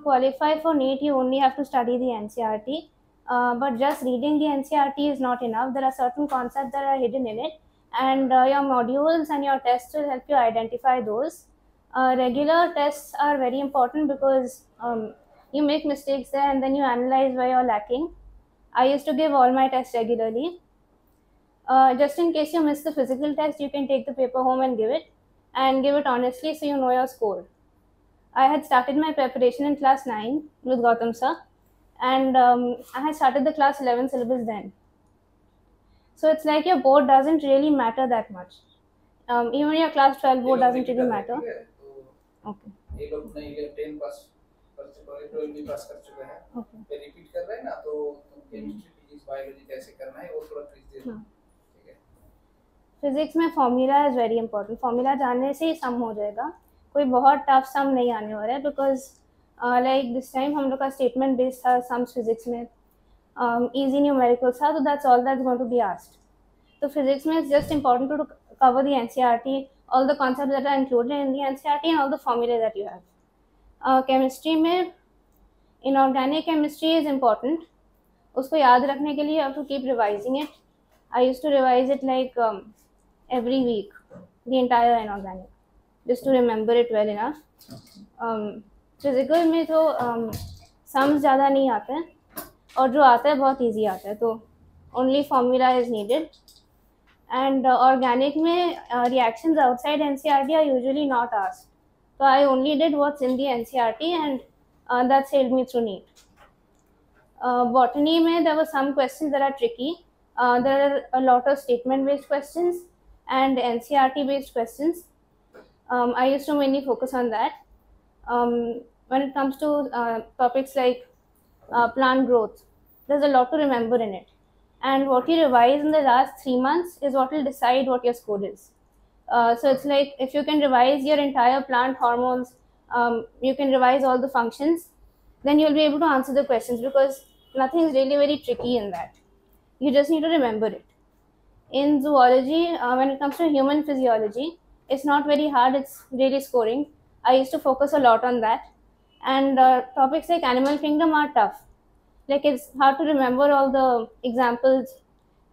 qualify for NEET, you only have to study the NCERT. But just reading the NCERT is not enough. There are certain concepts that are hidden in it, and your modules and your tests will help you identify those. Regular tests are very important because you make mistakes there and then you analyze where you're lacking. I used to give all my tests regularly. Just in case you miss the physical test, you can take the paper home and give it honestly so you know your score. I had started my preparation in class 9 with Gautam sir, and I had started the class 11 syllabus then. So it's like your board doesn't really matter that much. Even your class 12 board doesn't really matter. Okay. ये लोग नहीं ये 10 पास कर चुके हैं 12 भी पास कर चुके हैं Okay. ये रिपीट कर रहे हैं ना तो केमिस्ट्री फिजिक्स बायोलॉजी कैसे करना है वो थोड़ा ट्रिक्स दे दो ठीक है फिजिक्स में formula is very important. Formula जानने से ही सम हो जाएगा. कोई बहुत टफ सम नहीं आने वाला है बिकॉज लाइक दिस टाइम हम लोग का स्टेटमेंट बेस्ड था सम्स फिजिक्स में. Easy numericals था, so that's all that's going to be asked. So physics में it's just important to cover the NCERT, all the concepts that are included in the NCERT and all the formulae that you have. Chemistry में inorganic chemistry is important. उसको याद रखने के लिए you have to keep revising it. I used to revise it like every week, the entire inorganic, just to remember it well enough. Physical में तो sums ज़्यादा नहीं आते हैं और जो आता है बहुत easy आता है, तो only formula is needed. And organic में reactions outside NCERT are usually not asked. So I only did what's in the NCERT and that sailed me through NEET. Botany में there were some questions that are tricky. There are a lot of statement based questions and NCERT based questions. I used to mainly focus on that. When it comes to topics like plant growth, there's a lot to remember in it. And what you revise in the last 3 months is what will decide what your score is. So it's like if you can revise your entire plant hormones, you can revise all the functions, then you'll be able to answer the questions because nothing is really very tricky in that. You just need to remember it. In zoology, when it comes to human physiology, it's not very hard, it's really scoring. I used to focus a lot on that. And topics like animal kingdom are tough. Like it's hard to remember all the examples,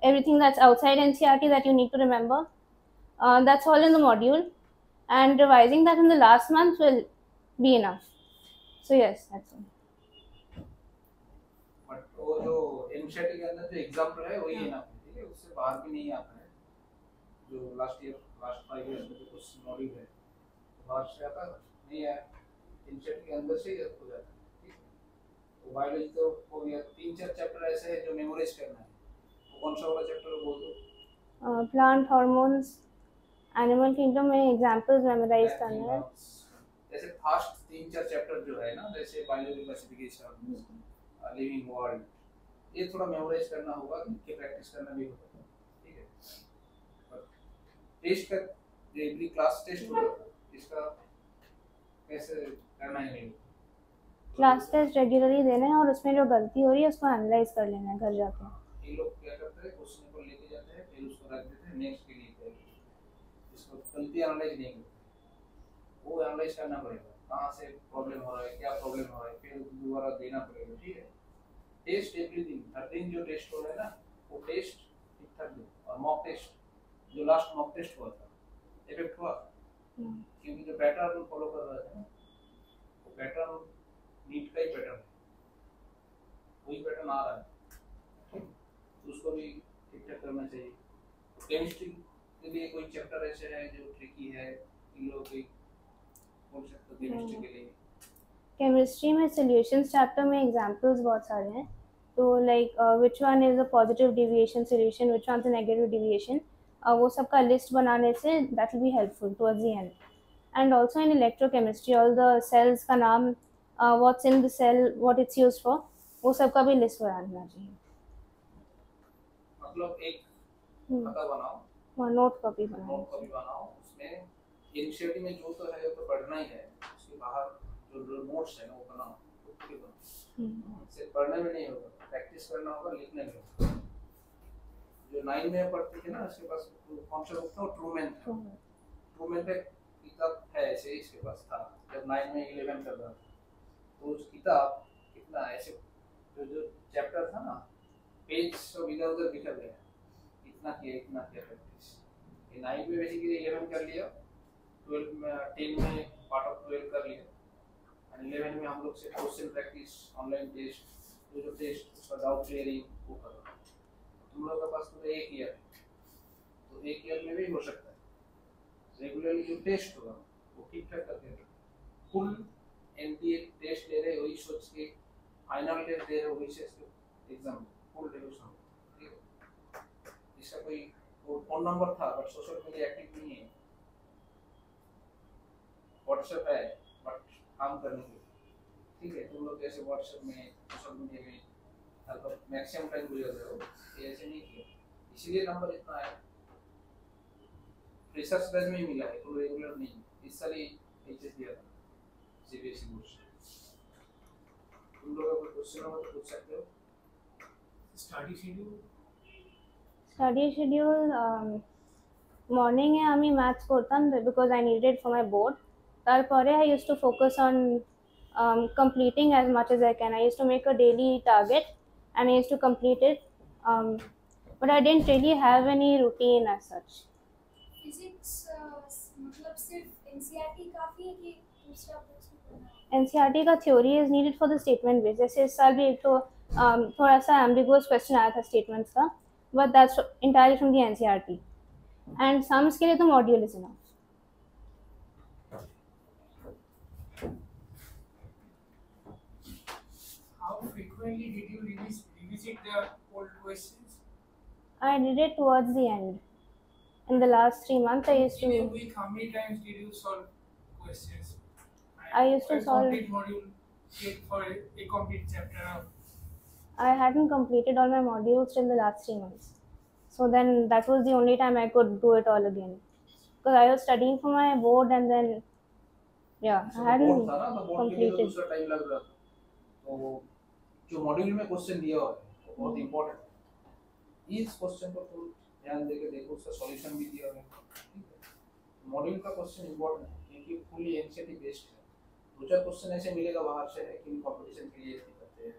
everything that's outside NCERT that you need to remember. That's all in the module, and revising that in the last month will be enough. So yes, that's all. But वो जो NCERT के अंदर जो example है वही है ना ठीक है उससे बाहर भी नहीं आता है जो लास्ट 5 इयर्स में जो क्वेश्चन मॉड्यूल है बाहर से आता नहीं है एनसीईआरटी के अंदर से ही हो जाता है ठीक है वो बायोलॉजी तो हो गया 3-4 चैप्टर ऐसे है जो मेमोराइज करना है वो कौन सा वाला चैप्टर बोल दो प्लांट हार्मोन्स एनिमल किंगडम में एग्जांपल्स मेमोराइज करना है. जैसे फर्स्ट 3-4 चैप्टर जो है ना जैसे बायोलॉजी क्लासिफिकेशन लिविंग वर्ल्ड ये थोड़ा मेमोराइज करना होगा कि प्रैक्टिस करना भी होगा ठीक है. टेस्ट का जो एवरी क्लास टेस्ट होगा इसका कैसे करना है क्लास टेस्ट रेगुलरली देना है और उसमें जो गलती हो रही है उसको एनालाइज कर लेना है घर जाके. ये लोग क्या करते हैं क्वेश्चन को लेके जाते हैं फिर उसको रख देते हैं नेक्स्ट के लिए इसको गलती एनालाइज नहीं करते वो एनालाइज करना पड़ेगा कहाँ से प्रॉब्लम हो रहा है क्या प्रॉब्लम हो रहा है फिर दोबारा देना पड़ेगा ठीक है. टेस्ट एवरीथिंग हर दिन जो टेस्ट हो रहा है ना वो टेस्ट ठीक ठाक दो और मॉक टेस्ट जो लास्ट मॉक टेस्ट हुआ था इफेक्ट हुआ क्योंकि जो पैटर्न फॉलो कर रहा था ना वो पैटर्न नीट का ही पैटर्न है वही पैटर्न आ रहा है तो उसको भी ठीक ठाक करना चाहिए. केमिस्ट्री के लिए कोई चैप्टर ऐसे है जो ट्रिकी है इन लोगों को बोल सकते हो केमिस्ट्री के लिए. केमिस्ट्री में सॉल्यूशंस चैप्टर में एग्जांपल्स बहुत सारे हैं तो like which one is a positive deviation solution which one is a negative deviation वो सब का लिस्ट बनाने से that will be helpful towards the end. And also in electrochemistry all the cells का नाम what's in the cell what it's used for वो सब का भी लिस्ट बनाना चाहिए. मतलब एक खाता बनाओ नोट कॉपी बनाओ उसमें एनसीईआरटी में जो तो है वो तो पढ़ना ही है उसके बाहर जो नोट्स है ना वो बनाओ खुद बनाओ सिर्फ पढ़ने में नहीं होगा प्रैक्टिस करना होगा लिखने में होगा. जो 9 में पढ़ती है ना उसके पास कौन सा बुक था ट्रूमैन पे किताब है ऐसे इसके पास था जब 9 में 11 कर रहा था तो उस किताब कितना ऐसे जो चैप्टर था ना, पेज सब इधर उधर बिखर गया, इतना किया प्रैक्टिस। ये 9 में बेसिकली 11 कर लिया, 12 में 10 में पार्ट ऑफ 12 कर लिया, और 11 में हम लोग से क्वेश्चन प्रैक्टिस, ऑनलाइन टेस्ट, जो टेस्ट उसका डाउट क्लियरिंग वो कर रहा। तुम लोगों के पास तो एक ईयर है, तो एक ईयर में भी हो सकता है रेगुलरली जो टेस्ट होगा वो ठीक ठाक करके फुल एनटीए टेस्ट ले रहे वही सोच के, फाइनल टेस्ट दे रहे वही सोच के एग्जाम फुल रिविजन, ठीक है। इसका कोई वो फोन नंबर था बट सोशल मीडिया एक्टिव नहीं है, व्हाट्सएप है बट काम करने के लिए, ठीक है। तुम लोग जैसे व्हाट्सएप में सोशल मीडिया में लगभग मैक्सिमम टाइम गुजर रहे हो, ये ऐसे नहीं किया, इसीलिए नंबर इतना है। रिसर्च बैच में ही मिला है, तो रेगुलर नहीं, इस साल ही एचएस दिया था सीबीएसई बोर्ड से। तुम लोग अगर क्वेश्चन हो तो पूछ सकते हो। স্টাডি শিডিউল মর্নিংয়ে আমি ম্যাথস করতাম because I needed for my board. তারপরে I use to focus on completing as much as I can. I used to make a daily target and I used to complete it, but I didn't really have any routine as such. Physics मतलब सिर्फ NCERT काफी है कि दूसरा books भी पढ़ना है? NCERT का theory is needed for the statement base. जैसे इस साल भी एक तो थोड़ा सा एम्बिगुअस क्वेश्चन आया था स्टेटमेंट्स का, but that's entirely from the NCERT, and sums के लिए तो module is enough. How frequently did you revisit the old questions? I did it towards the end. In the last 3 months, I used In a to. week, how many times did you solve questions? I used to A solve. complete module take for a complete chapter now. I hadn't completed all my modules till the last 3 months, so then that was the only time I could do it all again. Because I was studying for my board, and then I board hadn't था ना, तो board के लिए तो completed. दूसरा time लग रहा था, तो जो मॉड्यूल में क्वेश्चन दिया हुआ है वो बहुत इंपॉर्टेंट है। इस क्वेश्चन को तुम ध्यान देके देखो, उसका सॉल्यूशन भी दिया हुआ है, ठीक है। मॉड्यूल का क्वेश्चन इंपॉर्टेंट है क्योंकि फुली एनसीईआरटी बेस्ड है। दो चार क्वेश्चन ऐसे मिलेगा बाहर से है कि कंपटीशन के लिए करते हैं,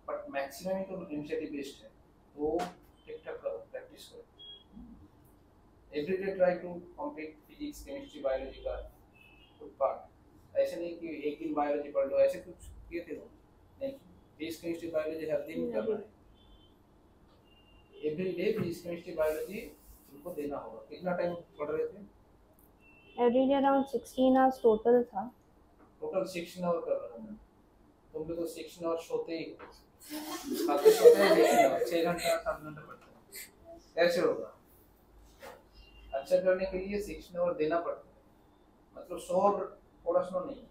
बट मैक्सिमम ही तो एनसीईआरटी बेस्ड है, तो ठीक ठाक करो, प्रैक्टिस करो। Everyday try to complete physics, chemistry, biology का कुछ पार्ट। ऐसे नहीं कि एक दिन बायोलॉजी पढ़ लो, ऐसे कुछ किए थे नहीं। फिजिक्स, केमिस्ट्री, बायोलॉजी हर दिन करना है, every day physics, chemistry, biology उनको देना होगा। कितना टाइम पढ़ रहे थे? Every day around 16 hours total था। टोटल 16 आवर कर रहे हैं। तुम लोग तो 16 आवर सोते ही हो, खाते सोते हैं 16 आवर, 6 घंटा 7 घंटा पढ़ते हैं, कैसे होगा? अच्छा करने के लिए 16 आवर देना पड़ता है, मतलब सो और थोड़ा स्लो नहीं।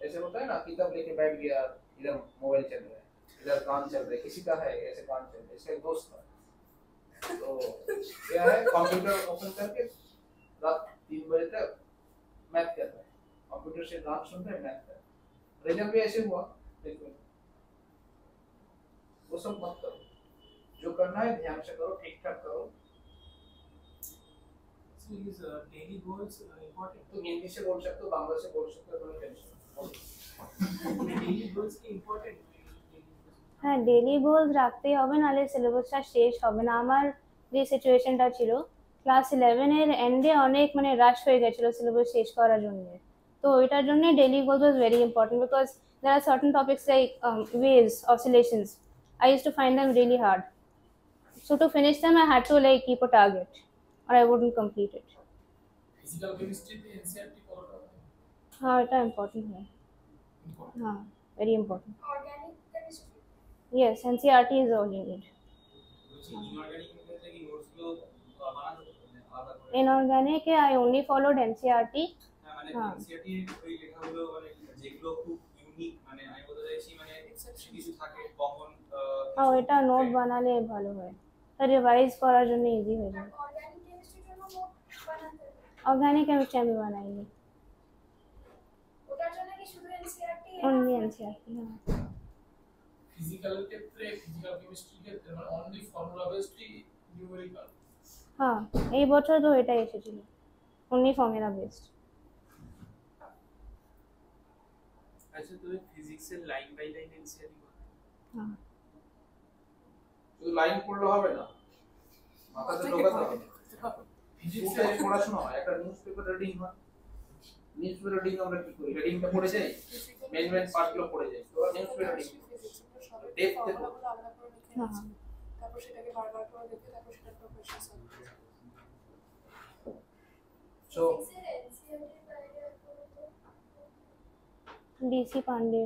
ऐसे होता है ना, किताब लेके बैठ गया, इधर मोबाइल चल रहा है, इधर काम चल रहा है, किसी का है ऐसे काम चल रहा है, इसका एक दोस्त था, तो क्या है, कंप्यूटर ओपन करके रात 3 बजे तक मैथ कर रहा है, कंप्यूटर से गान सुन रहे हैं, मैथ कर रहा है। रिजल्ट भी ऐसे हुआ, देखो वो सब मत करो, जो करना है ध्यान से करो, ठीक ठाक करो। So is daily goals important? तुम हिंदी से बोल सकते हो, बांग्ला से बोल सकते हो, कोई टेंशन नहीं। daily goals কি important? হ্যাঁ, ডেইলি গোলস রাখতেই হবে, নাহলে সিলেবাসটা শেষ হবে না। আমার যে সিচুয়েশনটা ছিল, ক্লাস 11 এর এন্ডে অনেক মানে রাশ হয়ে গেছিল সিলেবাস শেষ করার জন্য, তো ওইটার জন্য daily goals was very important because there are certain topics like waves, oscillations, I used to find them really hard. So to finish them, I had to like keep a target, or I wouldn't complete it. Physical chemistry তে NCERT পড়াটা हाँ, এটা important है। हाँ, very important. Organic chemistry Yes, NCERT is all you need. Inorganic chemistry কি notes গুলো বানানো আলাদা করে? Inorganic, I only followed NCERT. মানে হ্যাঁ। এনসিইআরটি ওই লেখাগুলো মানে যেগুলো খুব ইউনিক, মানে আমি বলতে চাইছি মানে এক্সেপশন কিছু থাকে কমন। ওইটা নোট বানালে ভালো হয়, রিভাইজ করার জন্য ইজি হয়ে যায়। ऑर्गेनिक केमिस्ट्री জন্য নোট বানাতে হবে। অর্গানিক কেমিস্ট্রি আমি বানাইনি, ওটার জন্য কি শুধু এনসিইআরটি? Only NCERT. ফিজিক্যালের ক্ষেত্রে ফিজিক্যাল কেমিস্ট্রির ক্ষেত্রে মানে অনলি ফর্মুলা বেসড নিউমেরিক্যাল। হ্যাঁ, এই বছর তো এটাই এসেছিল, অনলি ফর্মুলা বেসড। আচ্ছা তুমি ফিজিক্সের লাইন বাই লাইন এনসিআরটি হ্যাঁ শুধু লাইন পড়লে হবে না, মাথাতে ঢোকাতে হবে। ফিজিক্সে ফিজিক্সে পড়াশোনা হয়, একটা নিউজ পেপার রিডিং হয়। নিউজ পেপার রিডিং আমরা কি করি, হেডিংটা পড়ে যাই, মেন মেন পার্টগুলো পড়ে যাই, তো নিউজ পেপার রিডিং ডেপথে হ্যাঁ তারপর সেটাকে বারবার করে দেখে তারপর সেটা প্রফেশন সলভ করা। সো ডিসি পান্ডে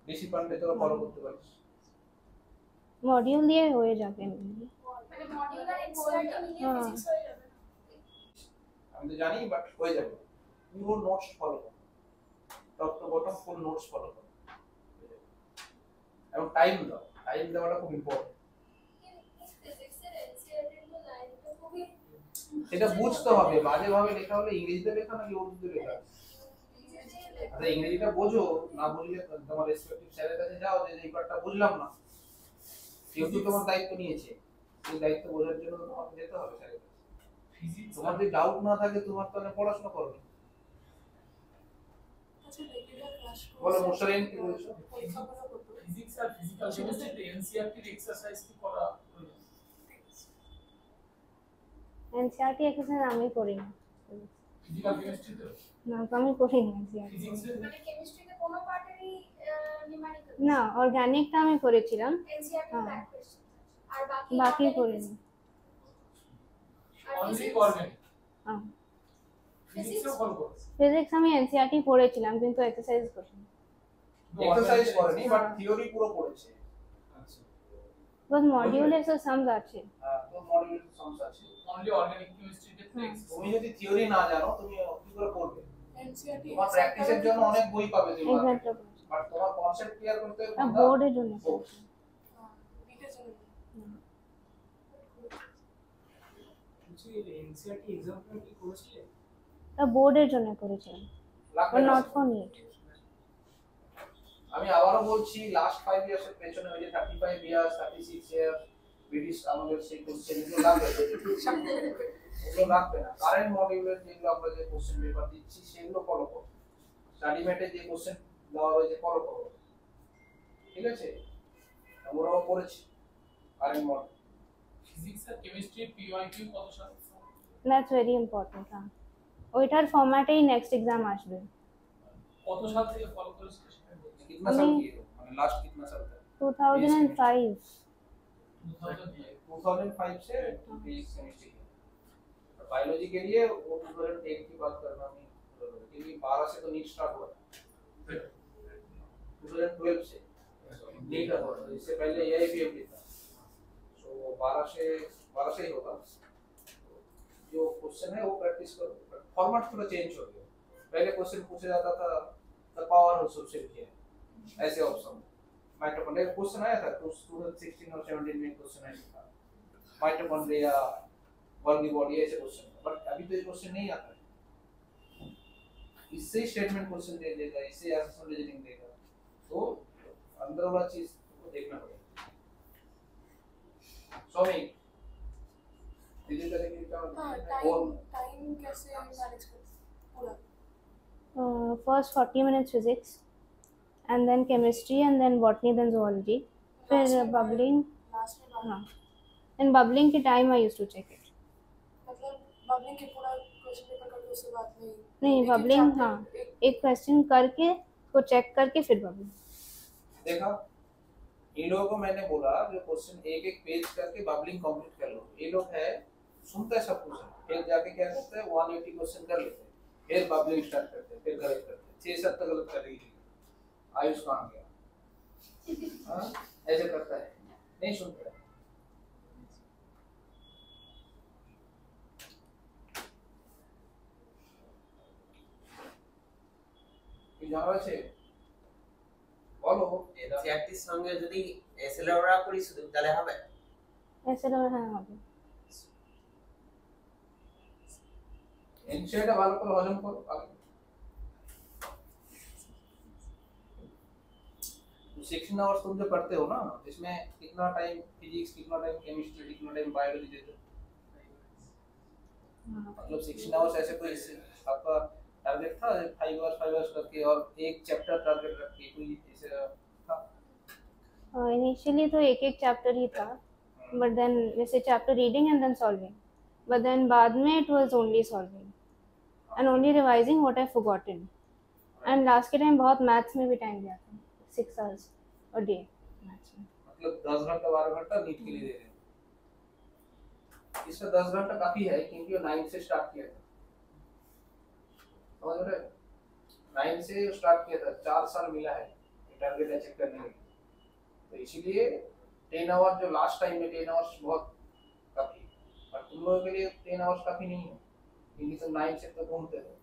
বেশি পান্ডে তোরা ফলো করতে পারিস। মডিউল দিয়ে হয়ে যাবে এমনি। মানে মডিউলার এনসিআরটি মিলিয়ে হ্যাঁ। ফিজিক্স হয়ে যাবে না? আমি তো জানি, বাট হয়ে যাবে। পুরো নোটস ফলো কর, top to bottom full notes follow কর, এবং টাইম দাও, টাইম দেওয়াটা খুব ইম্পর্টেন্ট। ফিজিক্সের এনসিআরটি তো লাইনটা খুবই সেটা বুঝতে হবে, বাজেভাবে লেখা হলে ইংরেজিতে লেখা নাকি উর্দুতে লেখা। আচ্ছা ইংরেজিটা বোঝো, না বুঝলে তোমার রেসপেক্টিভ স্যারের কাছে যাও যে এই পার্টটা বুঝলাম না, যেহেতু তোমার দায়িত্ব নিয়েছে, সেই দায়িত্ব বোঝার জন্য তোমাকে যেতে হবে স্যারের কাছে। ফিজিক্স তোমার যদি ডাউট না থাকে তোমার তাহলে পড়াশোনা করো না। আচ্ছা রেগুলার ক্লাস বলো মোশারিন কি বলছো? পরীক্ষাগুলো করতে ফিজিক্স আর ফিজিক্যাল কেমিস্ট্রিতে এনসিআরটির এক্সারসাইজ কি করা প্রয়োজন? এনসিআরটি এক্সারসাইজ আমি করি না, ফিজিক্যাল কেমিস্ট্রিতে না আমি করি না এনসিআরটি। ফিজিক্সে মানে কেমিস্ট্রিতে কোনো পার্টেরই নিউমেরিক্যাল না অর্গানিকটা আমি করেছিলাম, এনসিআরটি হ্যাঁ। ব্যাক কোশ্চেন আর বাকি বাকি organic করিনি। আর অনলি physics- অর্গানিক হ্যাঁ ফিজিক্সও ফলো করো? ফিজিক্স আমি এনসিআরটি পড়েছিলাম কিন্তু এক্সারসাইজ করিনি, এক্সারসাইজ করেনি, বাট থিওরি পুরো পড়েছে। আচ্ছা বিকজ মডিউলে তো সামস আছে। তো মডেলের সমস্যা আছে। অনলি অর্গানিক কেমিস্ট্রিতে তুমি যদি থিওরি না জানো তুমি কি করে পড়বে? এনসিআরটি তোমার প্র্যাকটিসের জন্য অনেক বই পাবে তুমি, এক্সাক্টলি বাট তোমার কনসেপ্ট ক্লিয়ার করতে হবে বোর্ডের জন্য Board। বিটের জন্য বলছি এনসিআরটি এক্সামটা কি করেছিলে? বোর্ডের জন্য করেছিলাম, লাগবে বাট না। Not for NEET. আমি আবারও বলছি, লাস্ট 5 ইয়ার্সের পেছনে ওই যে 35 ইয়ার্স 36 ইয়ার ব্রিটিশ আমাদের সেই কোশ্চেন গুলো লাগবে, ওগুলো লাগবে না। কারেন্ট মডিউলের যেগুলো আমরা যে কোশ্চেন পেপার দিচ্ছি সেগুলো ফলো করো, স্টাডি ম্যাটে যে কোশ্চেন দেওয়া হয়েছে ফলো করো, ঠিক আছে? আমরাও পড়েছি কারেন্ট মডেল। ফিজিক্স আর কেমিস্ট্রি পিওয়াইকিউ কত সাল? That's very important. হ্যাঁ ওইটার ফরম্যাটেই নেক্সট एग्जाम আসবে। কত সাল থেকে ফলো করেছিলে সেটা বলছি। कितना साल की हो, মানে লাস্ট कितना साल था? 2005 2005 से फिजिक्स केमिस्ट्री बायोलॉजी के लिए वो 2010 की बात करना नहीं, क्योंकि 12 से तो नीट स्टार्ट हुआ था, 2012 से नीट हुआ था, इससे पहले एआईबीएम भी था, सो 12 से ही होगा। जो क्वेश्चन है वो प्रैक्टिस करो, फॉर्मेट थोड़ा चेंज हो गया। पहले क्वेश्चन पूछा जाता था द पावर ऑफ सब्सटीट्यूशन, ऐसे ऑप्शन माइटोकॉन्ड्रिया क्वेश्चन आया था 2016 और 17 में क्वेश्चन आया था, माइटोकॉन्ड्रिया गोल्गी बॉडी ऐसे क्वेश्चन, बट अभी तो ये क्वेश्चन नहीं आता है। इससे स्टेटमेंट क्वेश्चन दे देगा, इससे एसेसमेंट रीजनिंग देगा, तो अंदर वाला चीज को देखना पड़ेगा। स्वामी डिजिटल का हाँ और टाइम कैसे मैनेज करते पूरा first 40 minutes physics and then chemistry and then botany then zoology, फिर bubbling। लास्ट में बात हाँ and bubbling के time I used to check it। मतलब बबलिंग के पूरा क्वेश्चन पेपर करके उसके बाद में नहीं एक-एक bubbling chapter, हाँ एक- एक क्वेश्चन करके उसको चेक करके फिर bubbling। देखा, इन लोगों को मैंने बोला जो क्वेश्चन एक एक पेज करके बबलिंग कंप्लीट कर लो। ये लोग है सुनते हैं सब कुछ, फिर जाके क्या करते हैं 180 क्वेश्चन कर लेते हैं, फिर बबलिंग स्टार्ट करते हैं, फिर गलत करते हैं, 6-7 तक गलत कर रही है। आयुष कहाँ गया? हाँ ऐसे करता है, नहीं सुनता है। কি জানা আছে বলো। এনসিআরটির সঙ্গে যদি এসএলআররা করি শুধু তাহলে হবে? ऐसे लोग हाँ হবে। এনসিআরটা ভালো করে হজম করো আগে। 16 आवर्स तुम जो पढ़ते हो ना, इसमें कितना टाइम फिजिक्स, कितना टाइम केमिस्ट्री, कितना टाइम बायोलॉजी देते हो? हाँ मतलब 16 आवर्स ऐसे कोई आपका टारगेट था 5 आवर्स करके और एक चैप्टर टारगेट रख के कोई ऐसे था? इनिशियली तो एक एक चैप्टर ही था, बट देन जैसे chapter reading and then solving, but then बाद में it was only solving and only revising what I forgotten. And last के टाइम बहुत मैथ्स में भी टाइम दिया था, 6 आवर्स अ डे मैथ्स में। मतलब 10 घंटा 12 घंटा नीट के लिए दे रहे हैं। इसका 10 घंटा काफी है क्योंकि वो 9 से स्टार्ट किया था, समझ रहे? 9 से स्टार्ट किया था, 4 साल मिला है टारगेट अचीव करने के लिए। तो इसीलिए 10 आवर जो लास्ट टाइम में 10 आवर्स बहुत काफी, पर तुम लोगों के लिए 10 आवर्स काफी नहीं है क्योंकि तुम 9 से तो घूमते थे,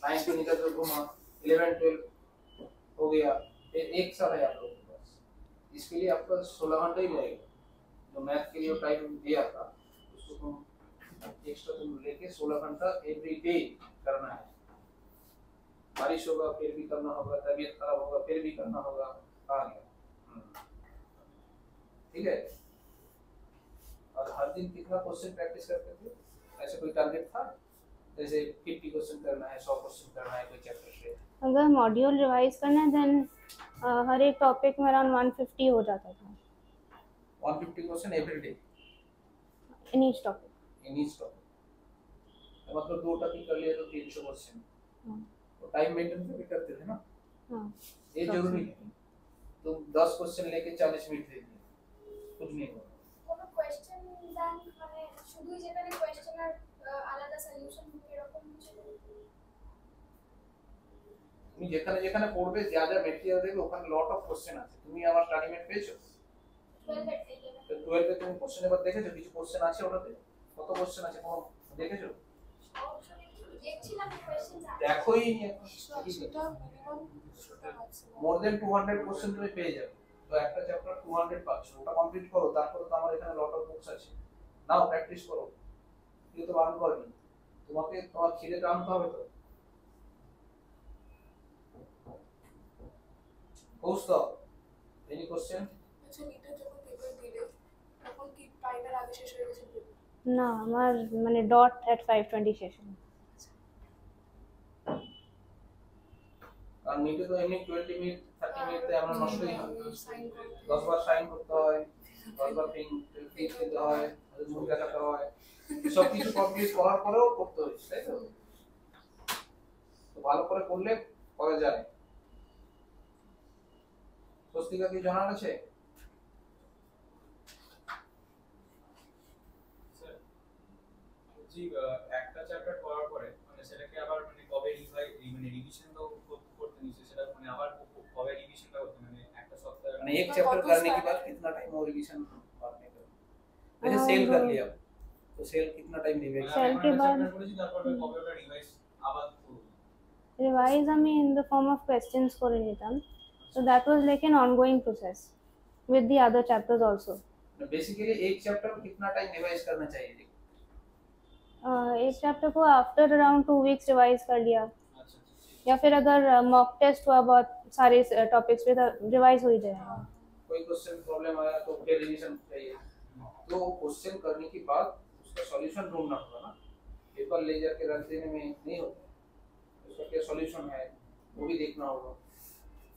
9 से निकल तो घूमा, 11 12 हो गया, फिर एक साल है आप लोगों के पास। इसके लिए आपका 16 घंटे ही लगेगा। जो मैथ के लिए टाइम दिया था उसको तुम एक्स्ट्रा तुम लेके 16 घंटा एवरी डे करना है। बारिश होगा फिर भी करना होगा, तबीयत खराब होगा फिर भी करना होगा, आ गया। ठीक है। और हर दिन कितना क्वेश्चन प्रैक्टिस करते थे? ऐसे कोई टारगेट था जैसे 50 क्वेश्चन करना है, 100 क्वेश्चन करना है कोई चैप्टर से? अगर मॉड्यूल रिवाइज करना है देन हर एक टॉपिक में अराउंड 150 हो जाता था 150 question every day in each topic. In each topic, मतलब 2 टॉपिक कर लिए तो 300 क्वेश्चन। हाँ। तो टाइम मेंटेन करके करते थे ना, हाँ, ये जरूरी है। तो 10 क्वेश्चन लेके 40 मिनट दे दिए, कुछ नहीं होगा। কোনো কোয়েশ্চেন ব্যাংক মানে শুধুই যেখানে কোয়েশ্চেন আর আলাদা সলিউশন এরকম কিছু? তুমি যেখানে যেখানে পড়বে যা যা মেটেরিয়াল দেবে ওখানে লট অফ কোশ্চেন আছে। তুমি আমার স্টাডি মেট পেয়েছো? 12 এর থেকে তো 12 এ তুমি কোশ্চেন এবার দেখেছো? কিছু কোশ্চেন আছে ওটাতে? কত কোশ্চেন আছে কোনো দেখেছো? দেখছিলাম কোয়েশ্চেন দেখোই নি এখন। মোর দেন 200 কোশ্চেন তুমি পেয়ে যাবে। তো একটা চ্যাপ্টার 200 পাচ্ছ, ওটা কমপ্লিট করো। তারপরে তো আমার এখানে লট অফ বুকস আছে, নাও প্র্যাকটিস করো। কেউ তো বারণ করেনি, তোমাকে তোমার খিদে টানতে হবে তো। Post any question? আচ্ছা, এটা যখন পেপার দিলে তখন কি টাইমের আগে শেষ হয়ে গেছে পেপার? না, আমার মানে ডট এট 5:20 শেষ হলো। কারণ নিতে তো এমনি 20 মিনিট 30 মিনিটে আমরা নষ্টই হয়। সাইন করতে 10 বার সাইন করতে হয়, 10 বার ফিং দিতে হয়, মুখ দেখাতে হয়, সব কিছু কমপ্লিট করার পরেও করতে হয়, তাই তো? তো ভালো করে করলে করা যায়। স্বস্তিকা কি জানার আছে? স্যার জি, একটা চ্যাপ্টার পড়ার পরে মানে সেটাকে আবার মানে কবে রিভিশন তো করতে নিছে, সেটা মানে আবার কবে রিভিশনটা করতে, মানে একটা সপ্তাহ মানে एक चैप्टर करने के बाद कितना टाइम और रिवीजन करने का? मैंने सेल कर लिया, तो सेल कितना टाइम देगा? सेल के बाद করেছি, তারপর কবে ওটা রিভাইজ আবার করব। রিভাইজ আমি in the form of questions করে নিতাম, so that was like an ongoing process with the other chapters also. Basically एक चैप्टर कितना टाइम रिवाइज करना चाहिए? एक चैप्टर को आफ्टर अराउंड 2 वीक्स रिवाइज कर लिया, আচ্ছা या फिर अगर मॉक टेस्ट हुआ बहुत सारे टॉपिक्स पे तो रिवाइज हो ही जाएगा। कोई क्वेश्चन प्रॉब्लम आया तो फिर रिवीजन चाहिए, तो क्वेश्चन करने के बाद उसका सॉल्यूशन ढूंढना होगा ना। पेपर ले जाके रख देने में नहीं होता, उसका क्या सॉल्यूशन है वो भी देखना होगा,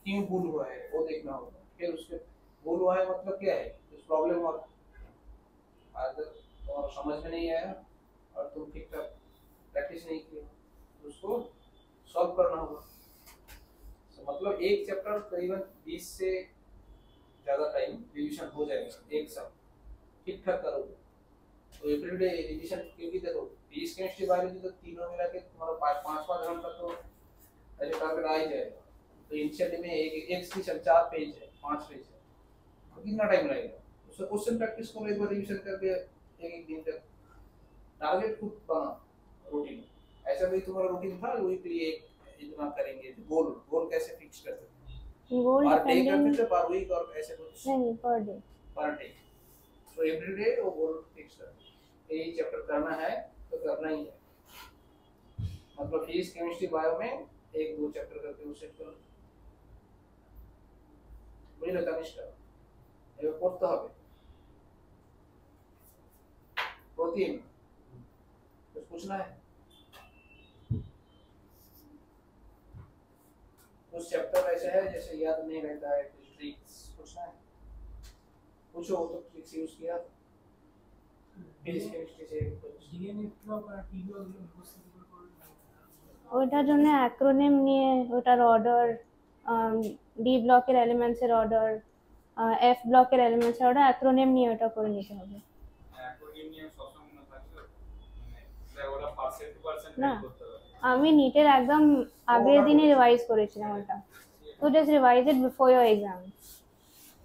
क्यों भूल हुआ है वो देखना होगा। फिर उसके भूल हुआ है मतलब क्या है, उस प्रॉब्लम और अगर तुम्हारा समझ में नहीं आया और तुम ठीक ठाक प्रैक्टिस नहीं किया तो उसको सॉल्व करना होगा। तो मतलब एक चैप्टर करीबन 20 से ज्यादा टाइम रिवीजन हो जाएगा एक साथ, ठीक ठाक करोगे तो एवरीडे रिवीजन। क्योंकि देखो फिजिक्स केमिस्ट्री बायोलॉजी तो तीनों मिला के तुम्हारा 5-5 घंटा तो ऐसे टारगेट आ ही जाएगा। तो इनिशियली में एक सेक्शन 4 पेज है, 5 पेज है, तो कितना टाइम लगेगा? उससे क्वेश्चन प्रैक्टिस करो, एक बार रिवीजन करके एक दिन तक टारगेट खुद बना रूटीन। ऐसा भी तुम्हारा रूटीन था वीकली एक इतना करेंगे, तो गोल कैसे फिक्स करते थे? गोल पर डे डिपेंडिंग करते थे, पर वीक और ऐसे कुछ? नहीं, पर डे। Per day. तो एवरीडे वो गोल फिक्स करते, ये चैप्टर करना है तो करना ही है। मतलब फिजिक्स केमिस्ट्री बायो में 1-2 चैप्टर करके उसे करो, বুঝলে তানিষ্কা? এবার পড়তে হবে প্রতিদিন। कुछ पूछना है? कुछ चैप्टर ऐसे है जैसे याद नहीं रहता है, ट्रिक्स पूछना है, पूछो तो ट्रिक्स यूज किया फिजिक्स केमिस्ट्री से कुछ ওটার জন্য অ্যাক্রোনিম নিয়ে ওটার অর্ডার, ডি ব্লকের এলিমেন্টসের অর্ডার, এফ ব্লকের এলিমেন্টসের অর্ডার, অ্যাক্রোনিম নিয়ে ওটা করে নিতে হবে। অ্যাকর্ডিং নিয়ে সবসময় মনে থাকবে মানে ওরা পার্সেন্ট টু পার্সেন্ট না। করতে হবে। আমি নিটের একদম আগের দিনই রিভাইজ করেছিলাম ওটা, তো just revise it before your exam,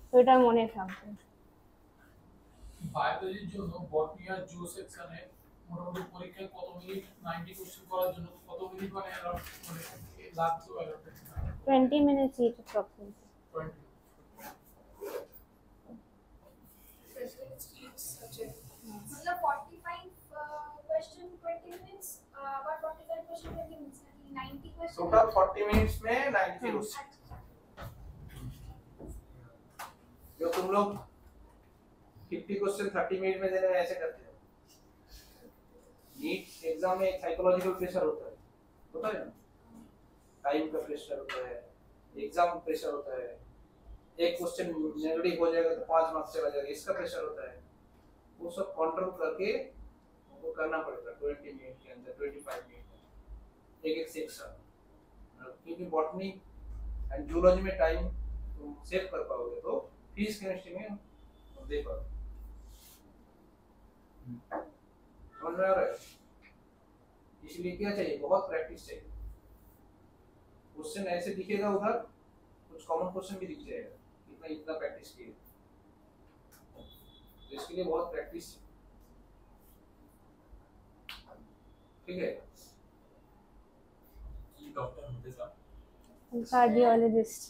তো এটা মনে থাকবে। বায়োলজির জন্য বটনি আর জুও সেকশনে মোটামুটি পরীক্ষায় কত মিনিট 90 কোশ্চেন করার জন্য কত মিনিট মানে লাগতো? 20 minutes each approximately। 20 सब्जेक्ट मतलब 45 question 20 minutes, about 45 question 20 minutes, 90 question total 40 minutes में 90 क्वेश्चन। जो तुम लोग 50 क्वेश्चन 30 मिनट में देने ऐसे करते हो, नीट एग्जाम में साइकोलॉजिकल प्रेशर होता है ना, टाइम का प्रेशर होता है, एग्जाम प्रेशर होता है, एक क्वेश्चन नेगेटिव हो जाएगा तो 5 मार्क्स चला जाएगा, इसका प्रेशर होता है। वो सब कंट्रोल करके वो करना पड़ेगा 20 मिनट के अंदर, 25 मिनट एक एक सेक्शन, क्योंकि बॉटनी एंड जूलॉजी में टाइम तुम सेव कर पाओगे तो फिजिक्स केमिस्ट्री में दे पाओगे। समझ में आ रहा है? इसलिए क्या चाहिए, बहुत प्रैक्टिस चाहिए। क्वेश्चन ऐसे दिखेगा उधर, कुछ कॉमन क्वेश्चन भी दिख जाएगा, इतना इतना प्रैक्टिस किए, तो इसके लिए बहुत प्रैक्टिस। ठीक है, কি ডক্টর হতে চাও? কার্ডিওলজিস্ট।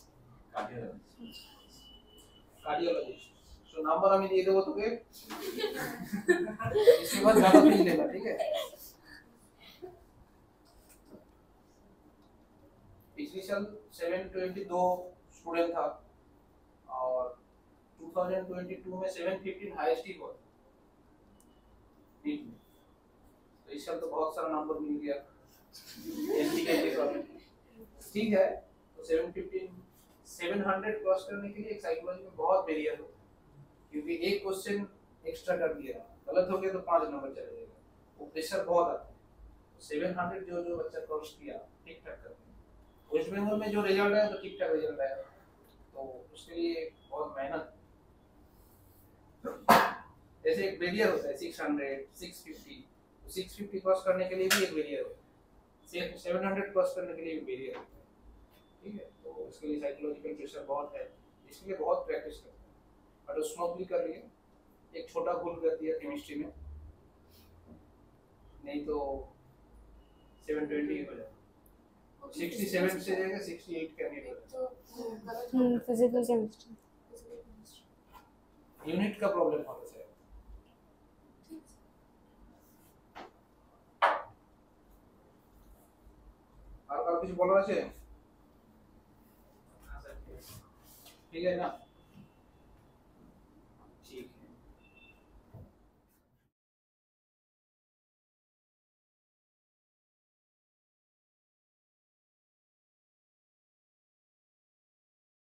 कार्डियोलॉजिस्ट। तो नंबर हमें दे दो तो के इसके बाद ज्यादा फीस लेना, ठीक है? पिछली साल 722 स्टूडेंट था और 2022 में 715 हाईएस्ट ही हुआ नीट में। तो इस साल तो बहुत सारा नंबर मिल गया एनटीके का, ठीक है? तो 700 क्रॉस करने के लिए एक साइकोलॉजी में बहुत बैरियर होता है, क्योंकि एक क्वेश्चन एक्स्ट्रा कर दिया, गलत हो गया तो 5 नंबर चले जाएगा, वो प्रेशर बहुत आता है। 700 जो बच्चा क्रॉस किया ठीक ठाक करते हैं, वेस्ट बंगाल में जो रिजल्ट आया तो ठीक ठाक रिजल्ट आया, तो उसके लिए बहुत मेहनत। जैसे एक बैरियर होता है 600 650, तो 650 क्रॉस करने के लिए भी एक बैरियर होता है, 700 क्रॉस करने के लिए भी बैरियर होता है, ठीक है? तो इसके लिए साइकोलॉजिकल प्रेशर बहुत है, इसलिए बहुत प्रैक्टिस करते हैं। बट स्मूथली कर लिए, एक छोटा भूल कर दिया केमिस्ट्री में, नहीं तो 720 हो जाएगा, 67 से जाएगा 68 करने एक का। तो गलत फिजिकल केमिस्ट्री। यूनिट का प्रॉब्लम होता है। और कुछ बोलना चाहिए? ठीक है ना?